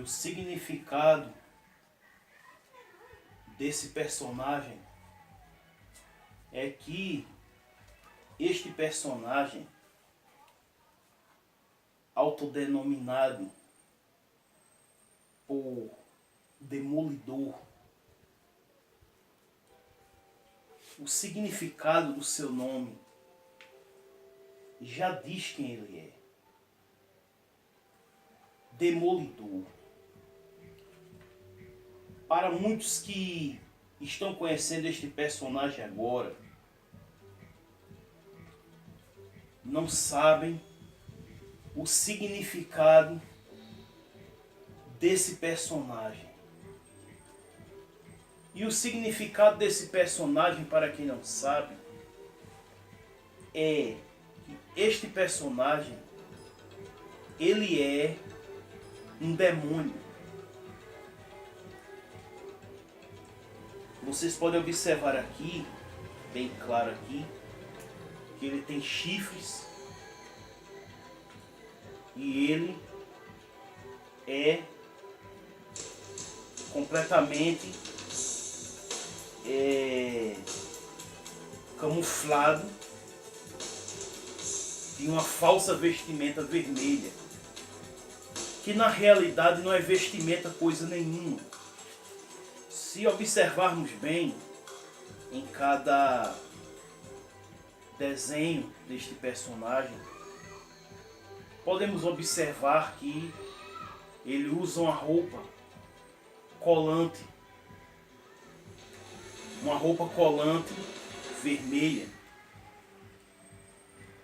o significado desse personagem é que este personagem autodenominado por Demolidor, o significado do seu nome já diz quem ele é. Demolidor. Para muitos que estão conhecendo este personagem agora, não sabem o significado desse personagem. E o significado desse personagem, para quem não sabe, é que este personagem, ele é um demônio. Vocês podem observar aqui, bem claro aqui, que ele tem chifres e ele é completamente camuflado de uma falsa vestimenta vermelha, que na realidade não é vestimenta coisa nenhuma. Se observarmos bem em cada desenho deste personagem, podemos observar que ele usa uma roupa colante, vermelha,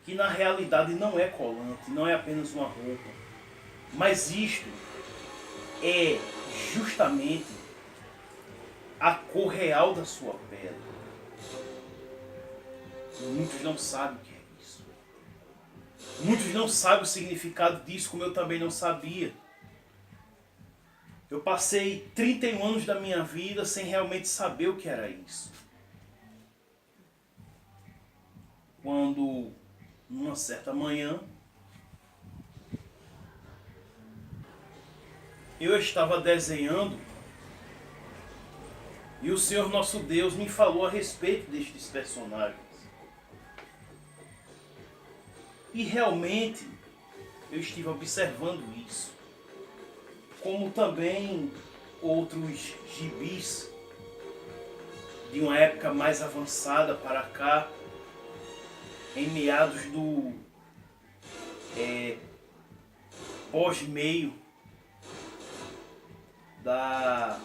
que na realidade não é colante, não é apenas uma roupa, mas isto é justamente a cor real da sua pele. Muitos não sabem o que é isso. Muitos não sabem o significado disso, como eu também não sabia. Eu passei 31 anos da minha vida sem realmente saber o que era isso. Quando, numa certa manhã, eu estava desenhando e o Senhor nosso Deus me falou a respeito destes personagens. E realmente eu estive observando isso. Como também outros gibis de uma época mais avançada para cá, em meados do pós-meio da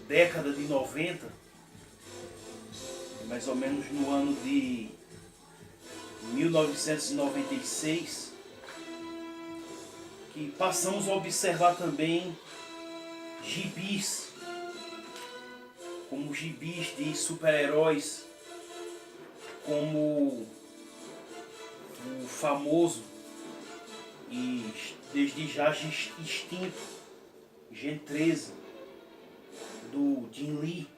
década de 90, mais ou menos no ano de 1996, que passamos a observar também gibis, como gibis de super-heróis, como o famoso e desde já extinto Gen 13 do Jim Lee,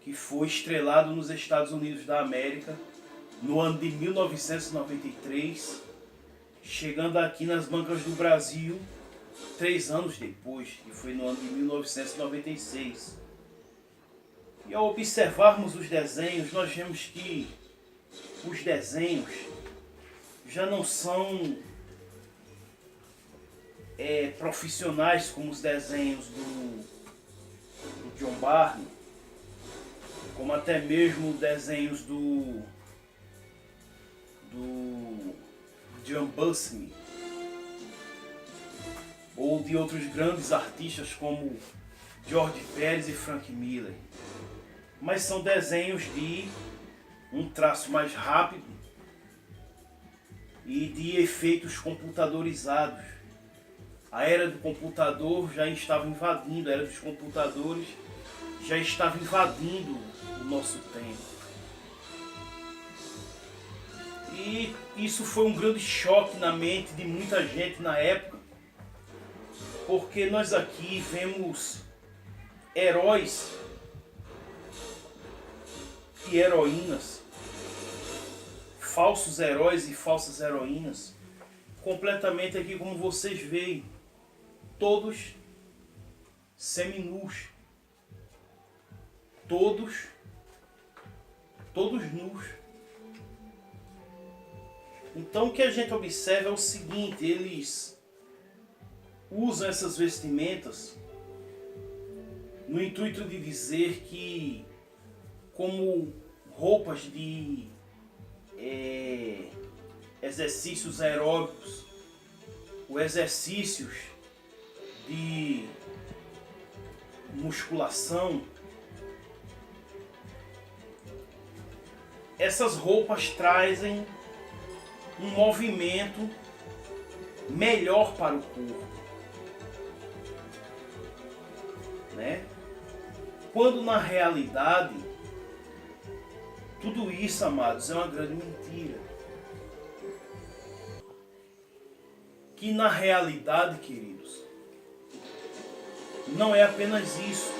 que foi estrelado nos Estados Unidos da América no ano de 1993, chegando aqui nas bancas do Brasil 3 anos depois, que foi no ano de 1996. E ao observarmos os desenhos, nós vemos que os desenhos já não são profissionais como os desenhos do John Barney, como até mesmo desenhos do John Buscemi, ou de outros grandes artistas como George Pérez e Frank Miller. Mas são desenhos de um traço mais rápido e de efeitos computadorizados. A era do computador já estava invadindo, a era dos computadores já estava invadindo o nosso tempo. E isso foi um grande choque na mente de muita gente na época, porque nós aqui vemos heróis e heroínas, falsos heróis e falsas heroínas, completamente aqui como vocês veem todos seminus, todos nus. Então o que a gente observa é o seguinte: eles usam essas vestimentas no intuito de dizer que, como roupas de exercícios aeróbicos, ou exercícios de musculação, essas roupas trazem um movimento melhor para o corpo, né? Quando na realidade tudo isso, amados, é uma grande mentira. Que na realidade, queridos, não é apenas isso.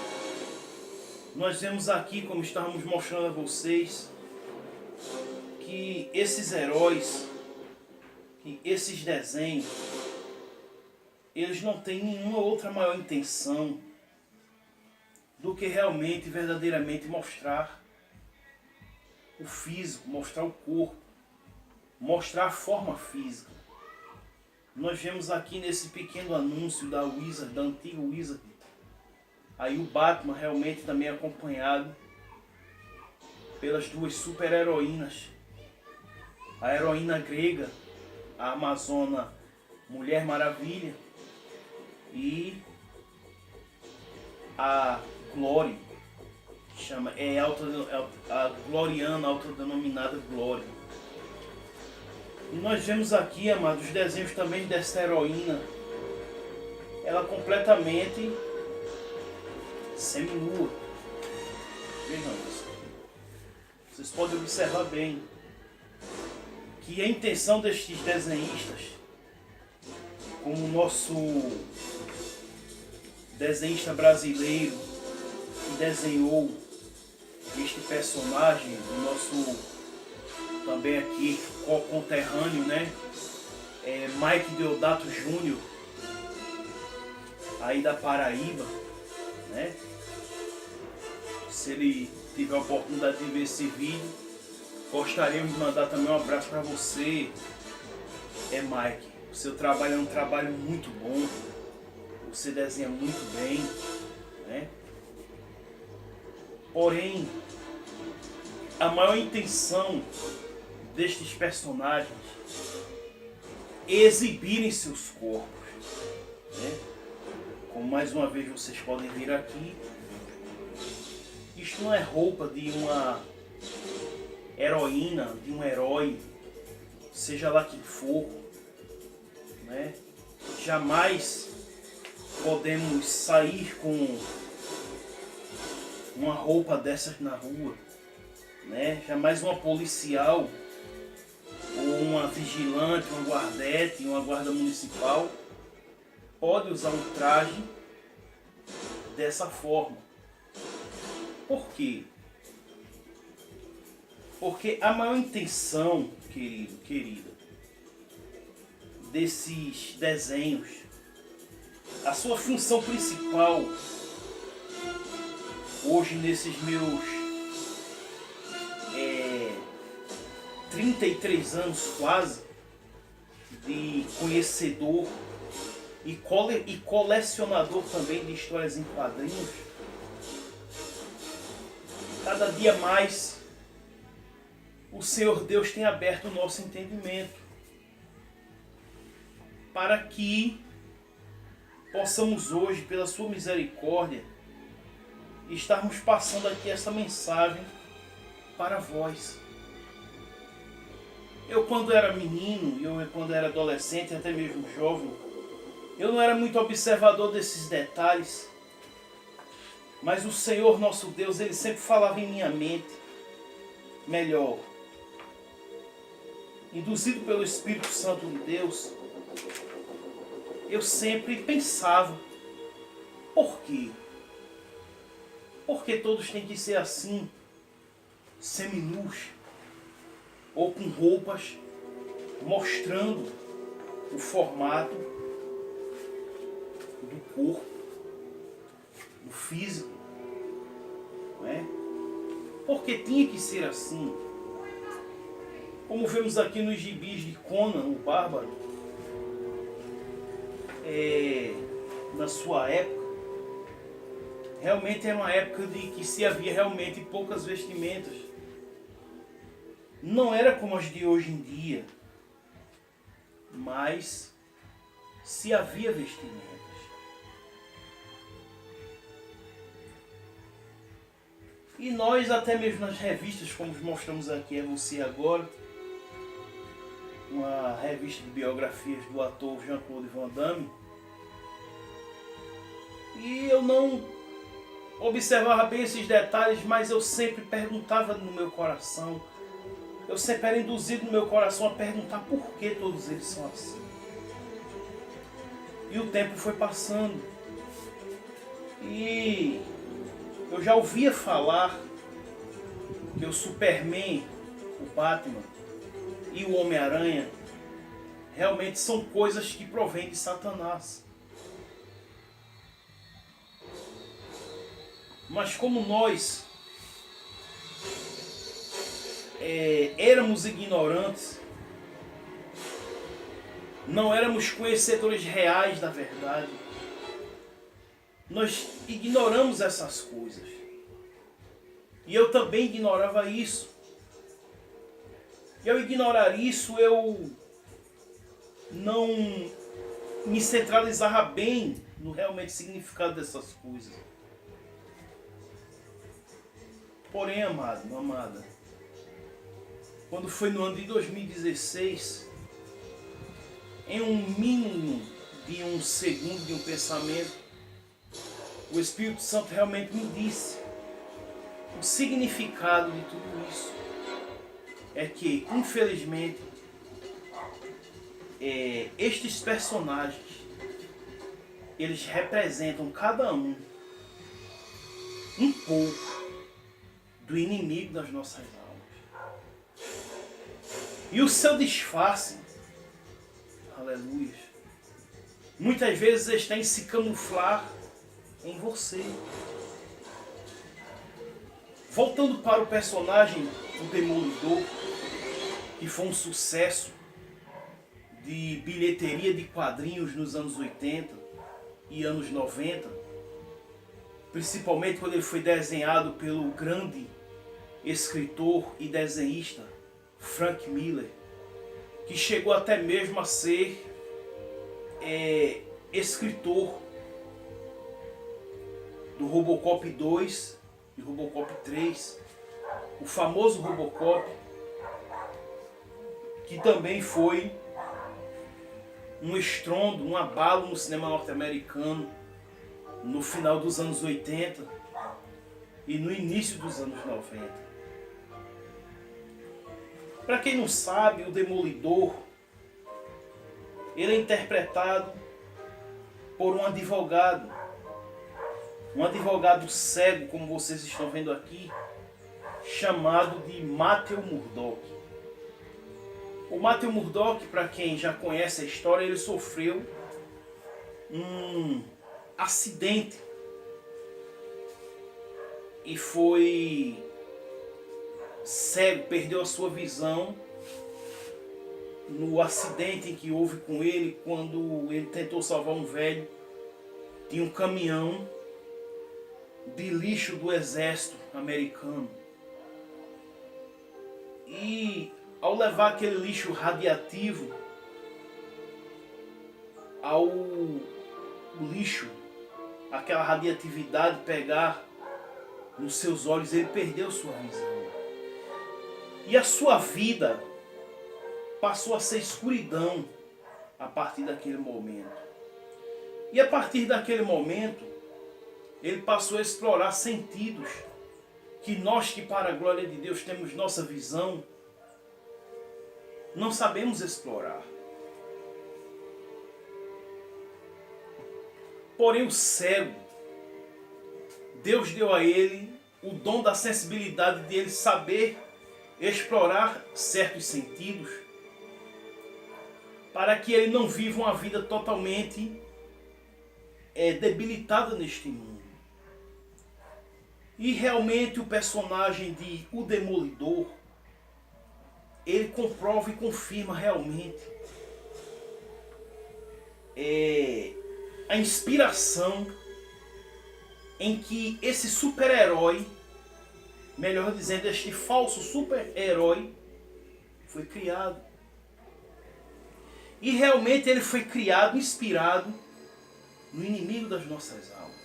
Nós vemos aqui, como estávamos mostrando a vocês, que esses heróis, que esses desenhos, eles não têm nenhuma outra maior intenção do que realmente, verdadeiramente mostrar o físico, mostrar o corpo, mostrar a forma física. Nós vemos aqui nesse pequeno anúncio da Wizard, da antiga Wizard, aí o Batman realmente também acompanhado pelas duas super-heroínas. A heroína grega, a amazona Mulher Maravilha, e a Glory, chama, a gloriana, autodenominada Glory. E nós vemos aqui, amados, os desenhos também dessa heroína, ela completamente seminua. Vejam isso. Vocês podem observar bem que a intenção destes desenhistas, como o nosso desenhista brasileiro que desenhou este personagem, o nosso também aqui conterrâneo, né? Mike Deodato Júnior, aí da Paraíba, né? Se ele tiver a oportunidade de ver esse vídeo, gostaríamos de mandar também um abraço para você, Mike. O seu trabalho é um trabalho muito bom, você desenha muito bem, né? Porém, a maior intenção destes personagens é exibirem seus corpos, né? Como mais uma vez vocês podem ver aqui, isto não é roupa de uma heroína, de um herói, seja lá quem for, né? Jamais podemos sair com uma roupa dessas na rua, né? Jamais uma policial ou uma vigilante, uma guardete, uma guarda municipal pode usar um traje dessa forma. Por quê? Porque a maior intenção, querido, querida, desses desenhos, a sua função principal hoje nesses meus 33 anos quase de conhecedor e colecionador também de histórias em quadrinhos, cada dia mais o Senhor Deus tem aberto o nosso entendimento para que possamos hoje, pela sua misericórdia, estarmos passando aqui essa mensagem para vós. Eu, quando era menino, eu quando era adolescente, até mesmo jovem, eu não era muito observador desses detalhes, mas o Senhor nosso Deus, Ele sempre falava em minha mente, melhor, induzido pelo Espírito Santo de Deus, eu sempre pensava, por quê? Porque todos têm que ser assim, seminus, ou com roupas mostrando o formato corpo, no físico, não é? Porque tinha que ser assim. Como vemos aqui nos gibis de Conan, o Bárbaro, na sua época, realmente era uma época de que se havia realmente poucas vestimentas. Não era como as de hoje em dia, mas se havia vestimentas. E nós, até mesmo nas revistas, como mostramos aqui a você agora, uma revista de biografias do ator Jean-Claude Van Damme, e eu não observava bem esses detalhes, mas eu sempre perguntava no meu coração, eu sempre era induzido no meu coração a perguntar por que todos eles são assim. E o tempo foi passando, e eu já ouvia falar que o Superman, o Batman e o Homem-Aranha realmente são coisas que provêm de Satanás. Mas como nós éramos ignorantes, não éramos conhecedores reais da verdade, nós ignoramos essas coisas. E eu também ignorava isso. E ao ignorar isso, eu não me centralizava bem no realmente significado dessas coisas. Porém, amado, amada, quando foi no ano de 2016, em um mínimo de um segundo de um pensamento, o Espírito Santo realmente me disse o significado de tudo isso. É que, infelizmente, estes personagens, eles representam cada um pouco do inimigo das nossas almas. E o seu disfarce, aleluia, muitas vezes está em se camuflar em você. Voltando para o personagem do Demolidor, que foi um sucesso de bilheteria de quadrinhos nos anos 80 e anos 90, principalmente quando ele foi desenhado pelo grande escritor e desenhista Frank Miller, que chegou até mesmo a ser escritor do Robocop 2 e Robocop 3, o famoso Robocop, que também foi um estrondo, um abalo no cinema norte-americano no final dos anos 80 e no início dos anos 90. Para quem não sabe, o Demolidor, ele é interpretado por um advogado cego, como vocês estão vendo aqui, chamado de Matthew Murdock. O Matthew Murdock, para quem já conhece a história, ele sofreu um acidente e foi cego, perdeu a sua visão no acidente em que houve com ele quando ele tentou salvar um velho de um caminhão de lixo do exército americano. E ao levar aquele lixo radiativo ao lixo, aquela radioatividade pegar nos seus olhos, ele perdeu sua visão. E a sua vida passou a ser escuridão a partir daquele momento. E a partir daquele momento, ele passou a explorar sentidos que nós, que para a glória de Deus temos nossa visão, não sabemos explorar. Porém, o cego, Deus deu a ele o dom da sensibilidade de ele saber explorar certos sentidos, para que ele não viva uma vida totalmente debilitada neste mundo. E realmente o personagem de O Demolidor, ele comprova e confirma realmente a inspiração em que esse super-herói, melhor dizendo, este falso super-herói foi criado. E realmente ele foi criado, inspirado no inimigo das nossas almas,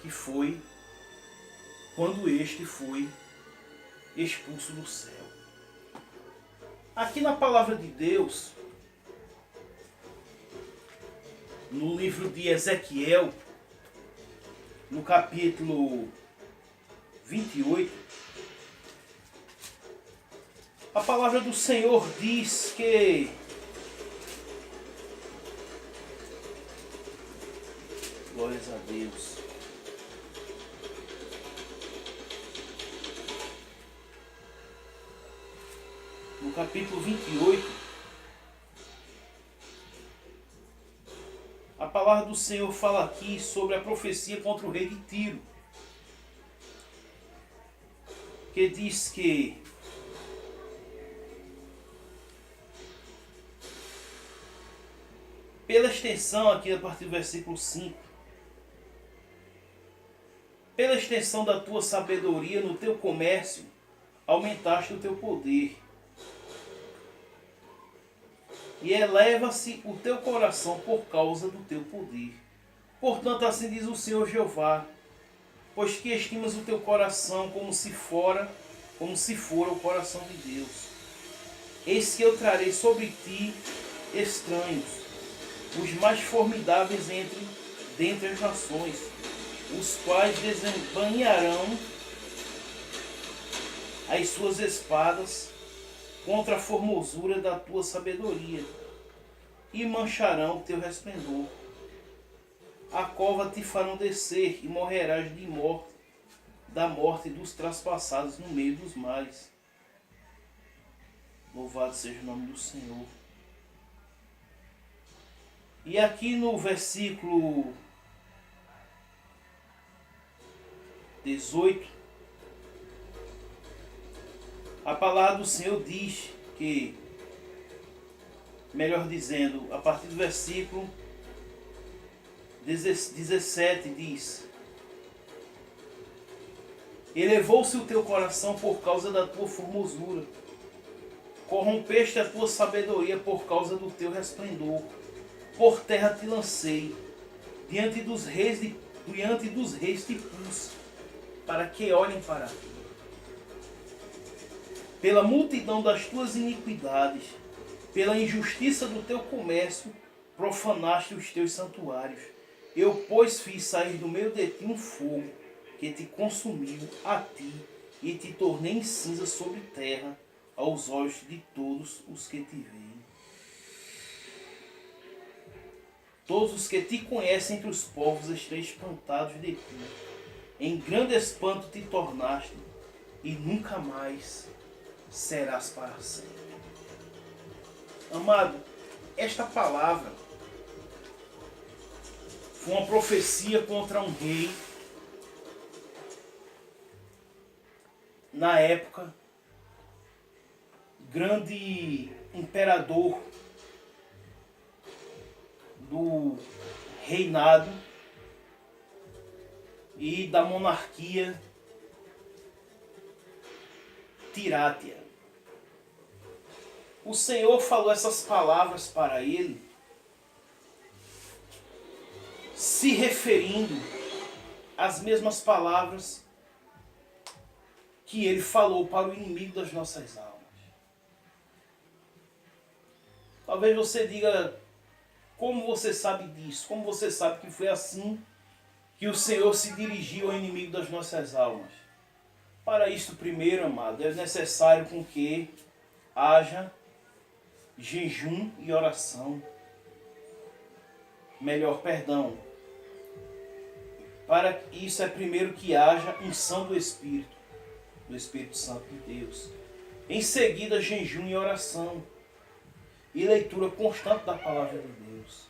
que foi quando este foi expulso do céu. Aqui na palavra de Deus, no livro de Ezequiel, no capítulo 28, a palavra do Senhor diz que glórias a Deus. No capítulo 28, a palavra do Senhor fala aqui sobre a profecia contra o rei de Tiro, que diz que pela extensão, aqui a partir do versículo 5, pela extensão da tua sabedoria no teu comércio, aumentaste o teu poder. E eleva-se o teu coração por causa do teu poder. Portanto, assim diz o Senhor Jeová, pois que estimas o teu coração como se fora o coração de Deus. Eis que eu trarei sobre ti estranhos, os mais formidáveis dentre as nações, os quais desembainharão as suas espadas contra a formosura da tua sabedoria, e mancharão o teu resplendor. A cova te farão descer, e morrerás de morte, da morte dos traspassados no meio dos mares. Louvado seja o nome do Senhor. E aqui no versículo 18, a palavra do Senhor diz que, melhor dizendo, a partir do versículo 17 diz: elevou-se o teu coração por causa da tua formosura, corrompeste a tua sabedoria por causa do teu resplendor. Por terra te lancei, diante dos reis te pus, para que olhem para ti. Pela multidão das tuas iniquidades, pela injustiça do teu comércio, profanaste os teus santuários. Eu, pois, fiz sair do meio de ti um fogo, que te consumiu a ti, e te tornei em cinza sobre terra, aos olhos de todos os que te veem. Todos os que te conhecem entre os povos estão espantados de ti. Em grande espanto te tornaste, e nunca mais serás para sempre. Amado, esta palavra foi uma profecia contra um rei na época, grande imperador do reinado e da monarquia Tirátia. O Senhor falou essas palavras para ele, se referindo às mesmas palavras que ele falou para o inimigo das nossas almas. Talvez você diga: como você sabe disso? Como você sabe que foi assim que o Senhor se dirigiu ao inimigo das nossas almas? Para isto, primeiro, amado, é necessário com que haja jejum e oração. Para isso é primeiro que haja unção do Espírito Santo de Deus. Em seguida, jejum e oração. E leitura constante da palavra de Deus.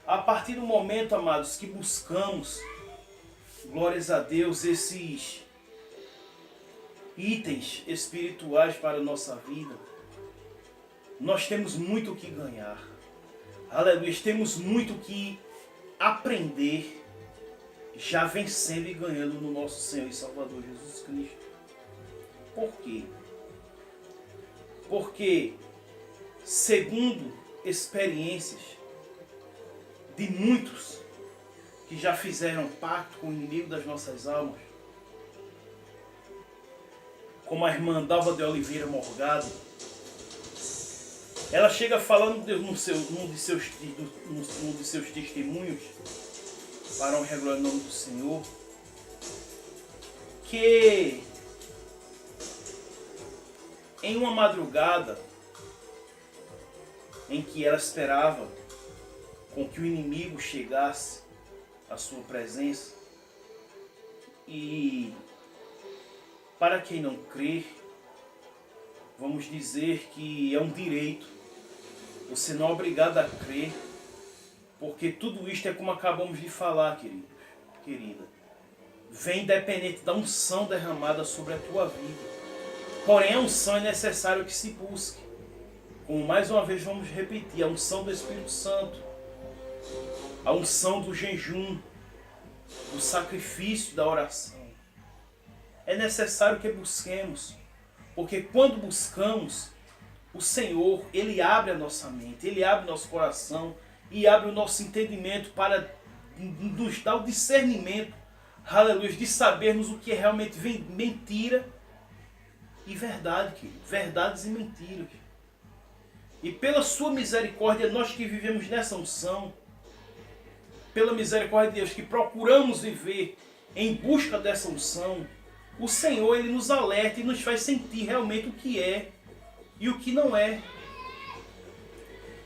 A partir do momento, amados, que buscamos, glórias a Deus, esses itens espirituais para a nossa vida, nós temos muito o que ganhar. Aleluia, temos muito o que aprender, já vencendo e ganhando no nosso Senhor e Salvador Jesus Cristo. Por quê? Porque, segundo experiências de muitos que já fizeram pacto com o inimigo das nossas almas, como a irmã Dalva de Oliveira Morgado, ela chega falando num de seus testemunhos, para um regular nome do Senhor, que em uma madrugada em que ela esperava com que o inimigo chegasse à sua presença, e para quem não crê, vamos dizer que é um direito, você não é obrigado a crer, porque tudo isto é como acabamos de falar, querida. Vem dependente da unção derramada sobre a tua vida. Porém, a unção é necessário que se busque. Como mais uma vez vamos repetir, a unção do Espírito Santo, a unção do jejum, do sacrifício, da oração. É necessário que busquemos, porque quando buscamos, o Senhor, Ele abre a nossa mente, Ele abre o nosso coração e abre o nosso entendimento para nos dar o discernimento, aleluia, de sabermos o que é realmente mentira e verdade, querido. Verdades e mentiras. E pela sua misericórdia, nós que vivemos nessa unção, pela misericórdia de Deus, que procuramos viver em busca dessa unção, o Senhor, Ele nos alerta e nos faz sentir realmente o que é e o que não é.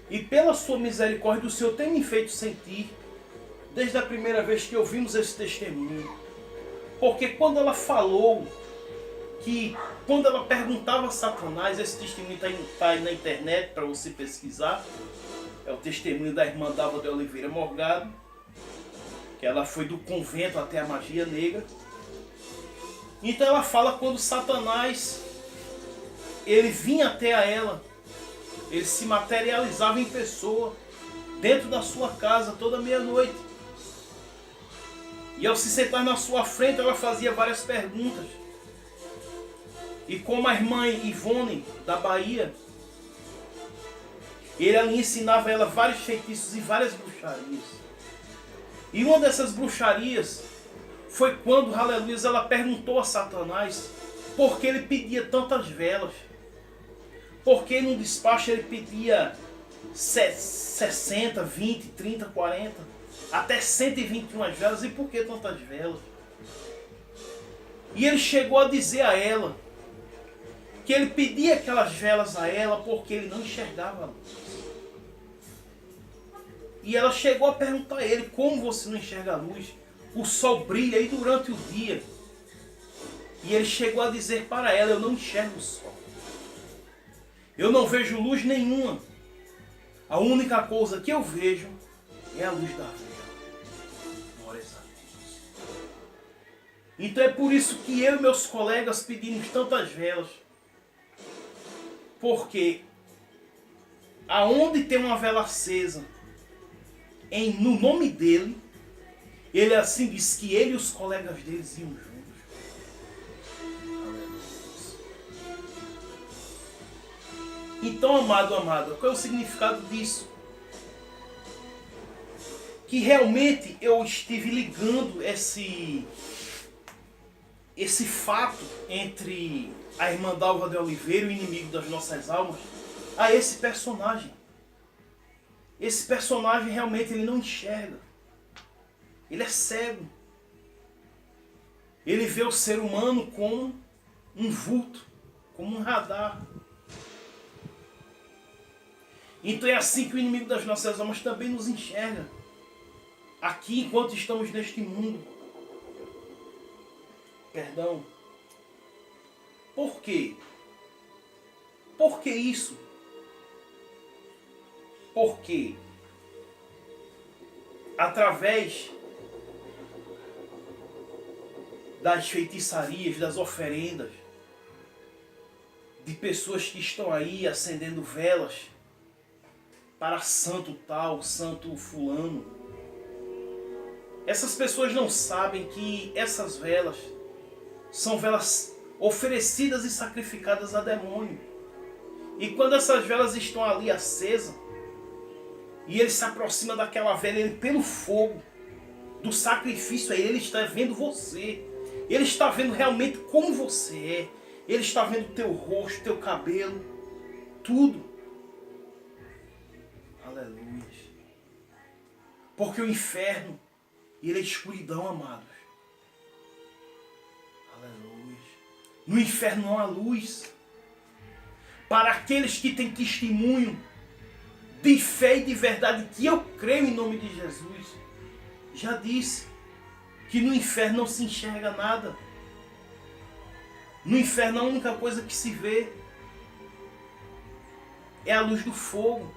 E pela sua misericórdia, o Senhor tem me feito sentir, desde a primeira vez que ouvimos esse testemunho. Porque quando ela falou, quando ela perguntava a Satanás, esse testemunho está aí na internet para você pesquisar, é o testemunho da irmã Dalva de Oliveira Morgado, que ela foi do convento até a magia negra. Então ela fala quando Satanás, ele vinha até a ela, ele se materializava em pessoa, dentro da sua casa, toda meia-noite. E ao se sentar na sua frente, ela fazia várias perguntas. E como a irmã Ivone, da Bahia, ele ali ensinava a ela vários feitiços e várias bruxarias. E uma dessas bruxarias foi quando, aleluia, ela perguntou a Satanás por que ele pedia tantas velas. Porque no despacho ele pedia 60, 20, 30, 40, até 121 velas. E por que tantas velas? E ele chegou a dizer a ela que ele pedia aquelas velas a ela porque ele não enxergava a luz. E ela chegou a perguntar a ele: como você não enxerga a luz? O sol brilha aí durante o dia. E ele chegou a dizer para ela: eu não enxergo o sol. Eu não vejo luz nenhuma. A única coisa que eu vejo é a luz da vela. Glórias a Deus. Então é por isso que eu e meus colegas pedimos tantas velas. Porque aonde tem uma vela acesa no nome dele, ele assim diz que ele e os colegas deles iam juntos. Então, amado, qual é o significado disso? Que realmente eu estive ligando esse fato entre a irmã Dalva de Oliveira, o inimigo das nossas almas, a esse personagem. Esse personagem realmente ele não enxerga. Ele é cego. Ele vê o ser humano como um vulto, como um radar. Então é assim que o inimigo das nossas almas também nos enxerga. Aqui enquanto estamos neste mundo. Perdão. Por quê? Por que isso? Porque através das feitiçarias, das oferendas, de pessoas que estão aí acendendo velas para santo tal, santo fulano. Essas pessoas não sabem que essas velas são velas oferecidas e sacrificadas a demônio. E quando essas velas estão ali acesas, e ele se aproxima daquela vela, ele, pelo fogo do sacrifício, aí ele está vendo você. Ele está vendo realmente como você é. Ele está vendo o teu rosto, teu cabelo, tudo. Aleluia. Porque o inferno, ele é escuridão, amados. Aleluia. No inferno não há luz. Para aqueles que têm testemunho de fé e de verdade, que eu creio em nome de Jesus, já disse que no inferno não se enxerga nada. No inferno a única coisa que se vê é a luz do fogo.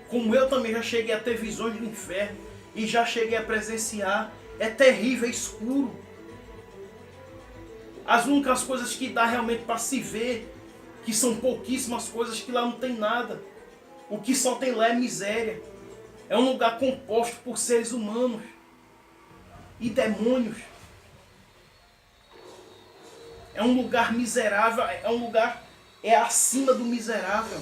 Como eu também já cheguei a ter visões do inferno e já cheguei a presenciar, é terrível, é escuro. As únicas coisas que dá realmente para se ver, que são pouquíssimas coisas, que lá não tem nada. O que só tem lá é miséria. É um lugar composto por seres humanos e demônios. É um lugar miserável, é um lugar acima do miserável.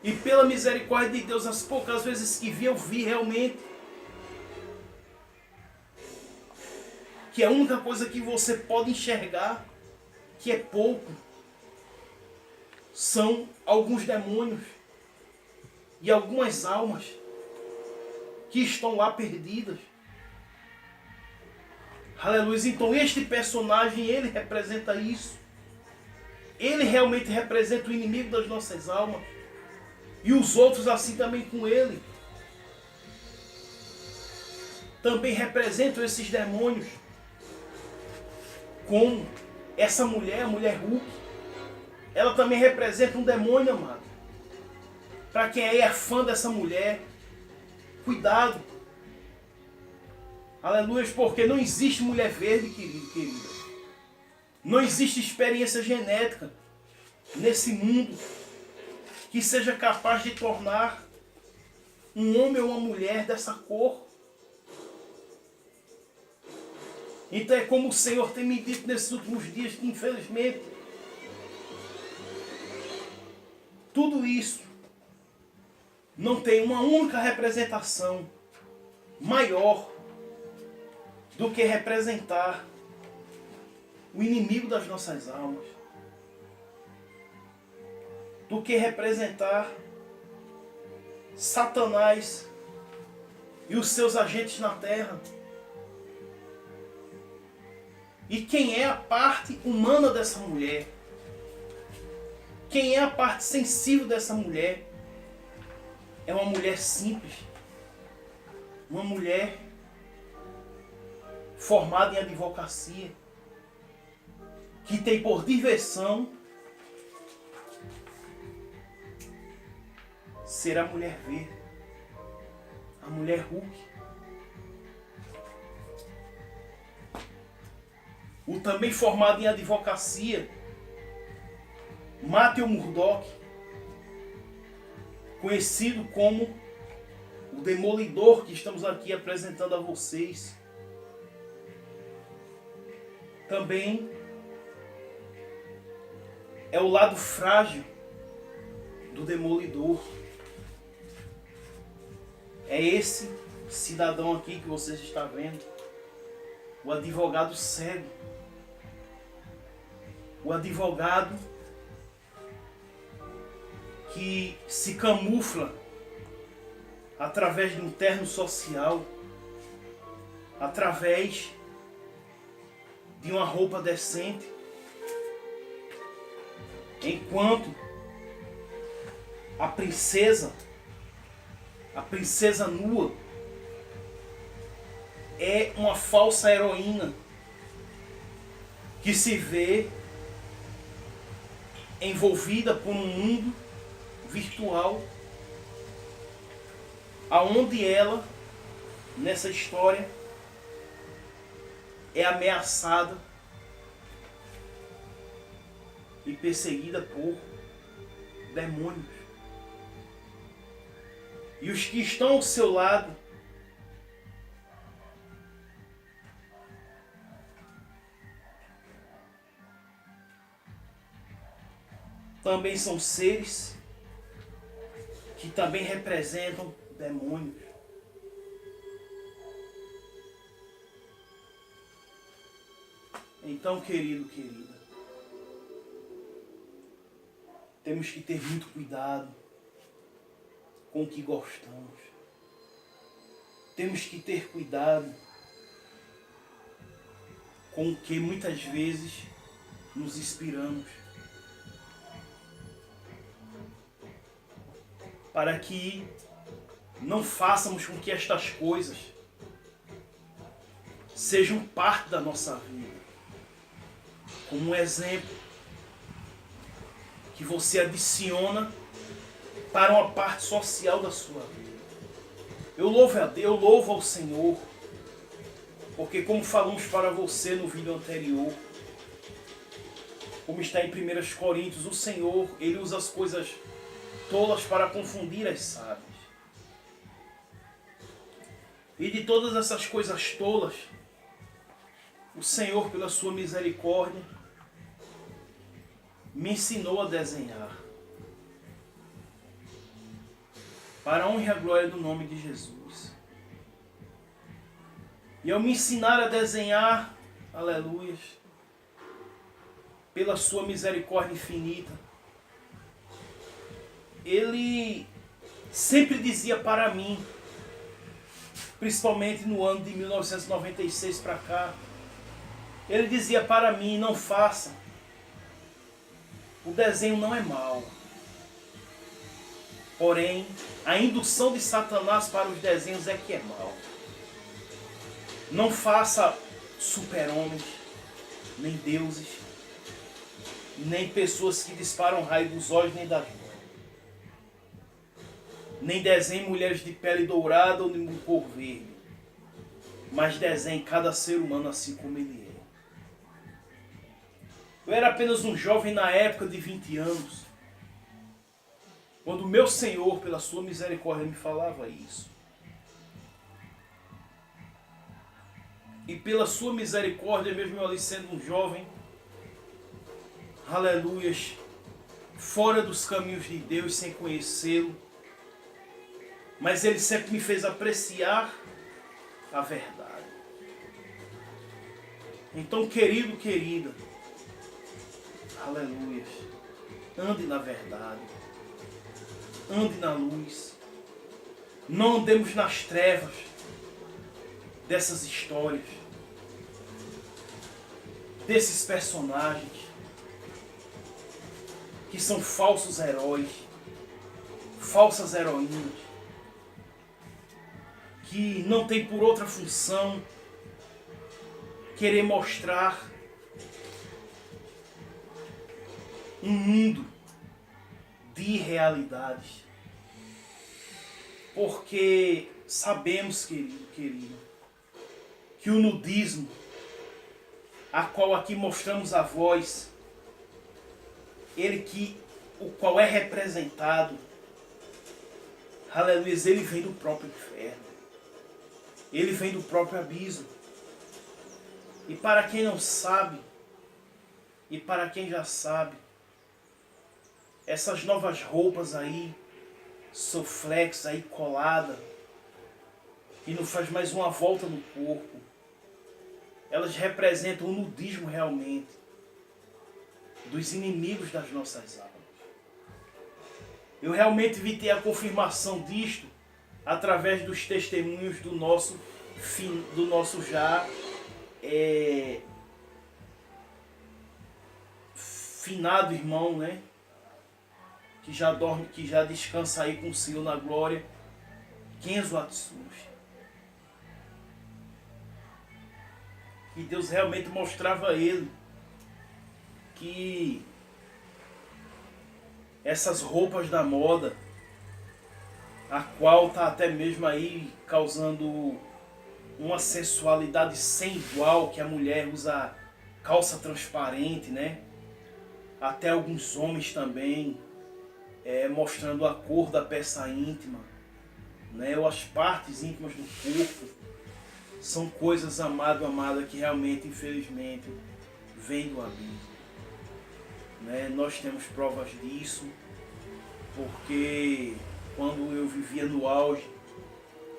E pela misericórdia de Deus, as poucas vezes que vi, eu vi realmente que a única coisa que você pode enxergar, que é pouco, são alguns demônios e algumas almas que estão lá perdidas. Aleluia. Então este personagem, ele representa isso. Ele realmente representa o inimigo das nossas almas. E os outros assim também com ele. Também representam esses demônios. Como essa mulher, a mulher Hulk, ela também representa um demônio, amado. Para quem aí é fã dessa mulher, cuidado. Aleluia, porque não existe mulher verde, querida. Não existe experiência genética nesse mundo que seja capaz de tornar um homem ou uma mulher dessa cor. Então é como o Senhor tem me dito nesses últimos dias, que infelizmente tudo isso não tem uma única representação maior do que representar o inimigo das nossas almas, do que representar Satanás e os seus agentes na terra. E quem é a parte humana dessa mulher? Quem é a parte sensível dessa mulher? É uma mulher simples. Uma mulher formada em advocacia. Que tem por diversão ser a mulher verde. A mulher Hulk. O também formado em advocacia, Matthew Murdock, conhecido como o Demolidor, que estamos aqui apresentando a vocês. Também é o lado frágil do Demolidor. É esse cidadão aqui que vocês estão vendo, o advogado cego. O advogado que se camufla através de um terno social, através de uma roupa decente, enquanto a princesa nua, é uma falsa heroína que se vê envolvida por um mundo virtual, aonde ela, nessa história, é ameaçada e perseguida por demônios. E os que estão ao seu lado também são seres que também representam demônios. Então, querido, querida, temos que ter muito cuidado com o que gostamos. Temos que ter cuidado com o que muitas vezes nos inspiramos. Para que não façamos com que estas coisas sejam parte da nossa vida. Como um exemplo que você adiciona para uma parte social da sua vida. Eu louvo a Deus, eu louvo ao Senhor, porque como falamos para você no vídeo anterior, como está em 1 Coríntios, o Senhor, Ele usa as coisas tolas para confundir as sábias. E de todas essas coisas tolas, o Senhor, pela sua misericórdia, me ensinou a desenhar. Para a honra e a glória do nome de Jesus. E ao me ensinar a desenhar, aleluias, pela sua misericórdia infinita, Ele sempre dizia para mim, principalmente no ano de 1996 para cá, Ele dizia para mim, não faça. O desenho não é mau. Porém, a indução de Satanás para os desenhos é que é mau. Não faça super-homens, nem deuses, nem pessoas que disparam raio dos olhos nem das mãos. Nem desenhe mulheres de pele dourada ou de cor verde. Mas desenhe cada ser humano assim como ele é. Eu era apenas um jovem na época de 20 anos. Quando o meu Senhor, pela sua misericórdia, me falava isso. E pela sua misericórdia, mesmo eu ali sendo um jovem, aleluias, fora dos caminhos de Deus, sem conhecê-lo, mas Ele sempre me fez apreciar a verdade. Então, querido, querida, aleluias, ande na verdade. Ande na luz. Não andemos nas trevas dessas histórias, desses personagens que são falsos heróis, falsas heroínas, que não tem por outra função querer mostrar um mundo de irrealidades. Porque sabemos, querido, que o nudismo, a qual aqui mostramos a voz, o qual é representado, aleluia, ele vem do próprio inferno. Ele vem do próprio abismo. E para quem não sabe, e para quem já sabe, essas novas roupas aí, soflex aí colada, que não faz mais uma volta no corpo, elas representam o nudismo realmente dos inimigos das nossas almas. Eu realmente vi ter a confirmação disto através dos testemunhos do nosso já finado irmão, né? Que já dorme, que já descansa aí com o Senhor na glória, Kenzo Atsushi. E Deus realmente mostrava a ele que essas roupas da moda, a qual está até mesmo aí causando uma sensualidade sem igual, que a mulher usa calça transparente, né? Até alguns homens também, mostrando a cor da peça íntima, né? Ou as partes íntimas do corpo. São coisas, amada, que realmente, infelizmente, vêm do abismo. Né? Nós temos provas disso, porque quando eu vivia no auge,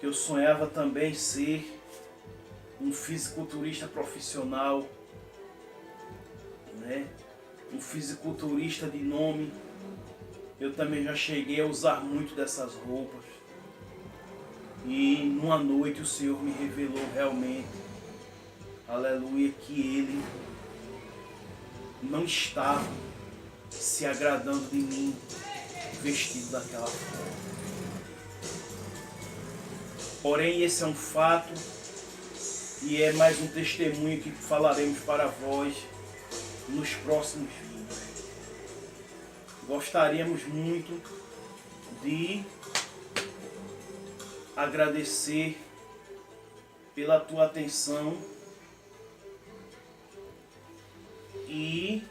que eu sonhava também ser um fisiculturista profissional, né? Um fisiculturista de nome, eu também já cheguei a usar muito dessas roupas. E numa noite o Senhor me revelou realmente, aleluia, que Ele não estava se agradando de mim vestido daquela forma. Porém, esse é um fato e é mais um testemunho que falaremos para vós nos próximos vídeos. Gostaríamos muito de agradecer pela tua atenção e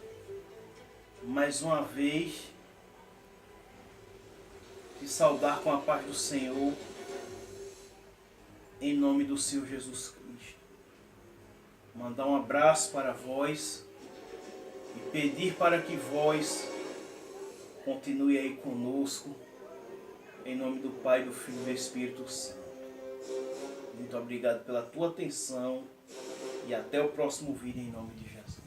mais uma vez te saudar com a paz do Senhor em nome do Senhor Jesus Cristo. Mandar um abraço para vós e pedir para que vós continue aí conosco em nome do Pai, do Filho e do Espírito Santo. Muito obrigado pela tua atenção e até o próximo vídeo em nome de Jesus.